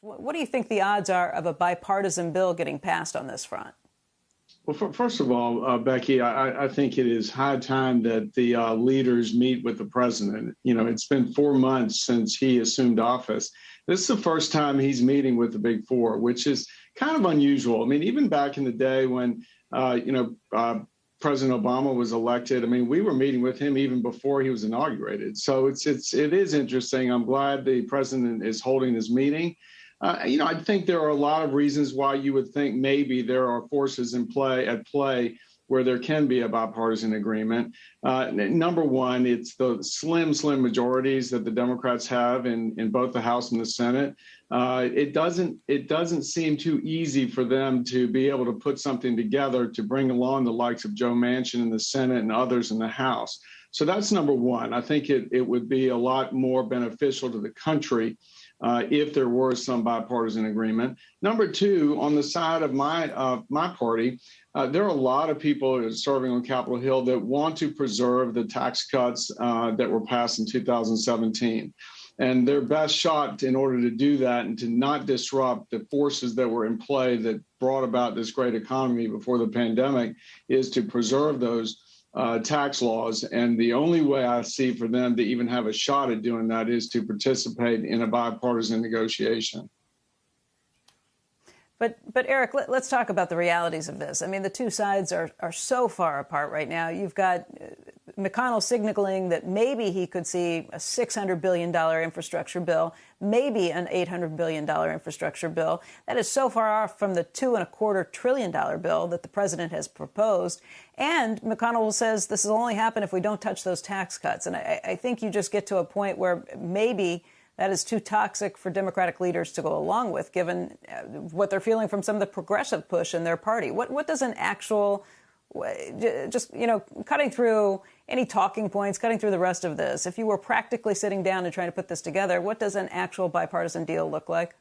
What do you think the odds are of a bipartisan bill getting passed on this front? Well, first of all, Becky, I think it is high time that the leaders meet with the president. You know, it's been 4 months since he assumed office. This is the first time he's meeting with the Big Four, which is kind of unusual. I mean, even back in the day when, President Obama was elected, I mean, we were meeting with him even before he was inaugurated. So it is interesting. I'm glad the president is holding this meeting. I think there are a lot of reasons why you would think maybe there are forces at play where there can be a bipartisan agreement. Number one, it's the slim majorities that the Democrats have in both the House and the Senate. It doesn't seem too easy for them to be able to put something together to bring along the likes of Joe Manchin in the Senate and others in the House. So that's number one. I think it would be a lot more beneficial to the country if there were some bipartisan agreement. Number two, on the side of my party, there are a lot of people serving on Capitol Hill that want to preserve the tax cuts that were passed in 2017. And their best shot in order to do that and to not disrupt the forces that were in play that brought about this great economy before the pandemic is to preserve those tax laws. And the only way I see for them to even have a shot at doing that is to participate in a bipartisan negotiation. But Eric, let's talk about the realities of this. I mean, the two sides are so far apart right now. You've got McConnell signaling that maybe he could see a $600 billion infrastructure bill, maybe an $800 billion infrastructure bill. That is so far off from the $2.25 trillion bill that the president has proposed. And McConnell says this will only happen if we don't touch those tax cuts. And I think you just get to a point where maybe that is too toxic for Democratic leaders to go along with, given what they're feeling from some of the progressive push in their party. What does an actual, cutting through any talking points, cutting through the rest of this, if you were practically sitting down and trying to put this together, what does an actual bipartisan deal look like?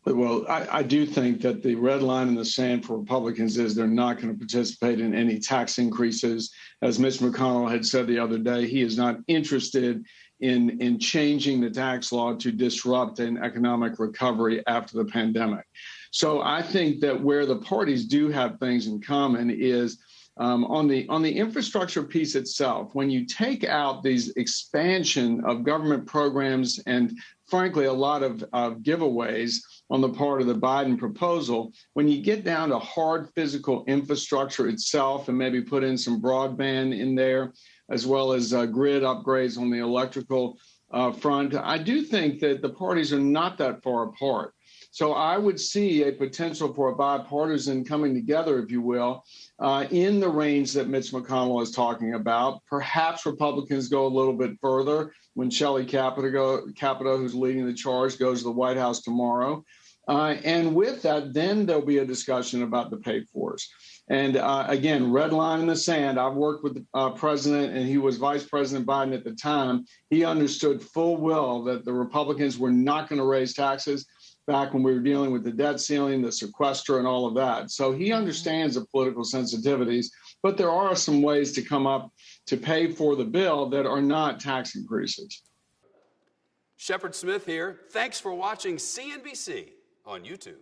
Well, I do think that the red line in the sand for Republicans is they're not going to participate in any tax increases. As Mitch McConnell had said the other day, he is not interested in changing the tax law to disrupt an economic recovery after the pandemic. So I think that where the parties do have things in common is on the infrastructure piece itself. When you take out these expansion of government programs and, frankly, a lot of giveaways on the part of the Biden proposal, when you get down to hard physical infrastructure itself and maybe put in some broadband in there, as well as grid upgrades on the electrical front, I do think that the parties are not that far apart. So I would see a potential for a bipartisan coming together, if you will, in the range that Mitch McConnell is talking about. Perhaps Republicans go a little bit further when Shelley Capito, who's leading the charge, goes to the White House tomorrow. And with that, then there'll be a discussion about the pay-fors. And again, red line in the sand. I've worked with the president, and he was Vice President Biden at the time. He understood full well that the Republicans were not going to raise taxes back when we were dealing with the debt ceiling, the sequester, and all of that. So he understands the political sensitivities, but there are some ways to come up to pay for the bill that are not tax increases. Shepard Smith here. Thanks for watching CNBC on YouTube.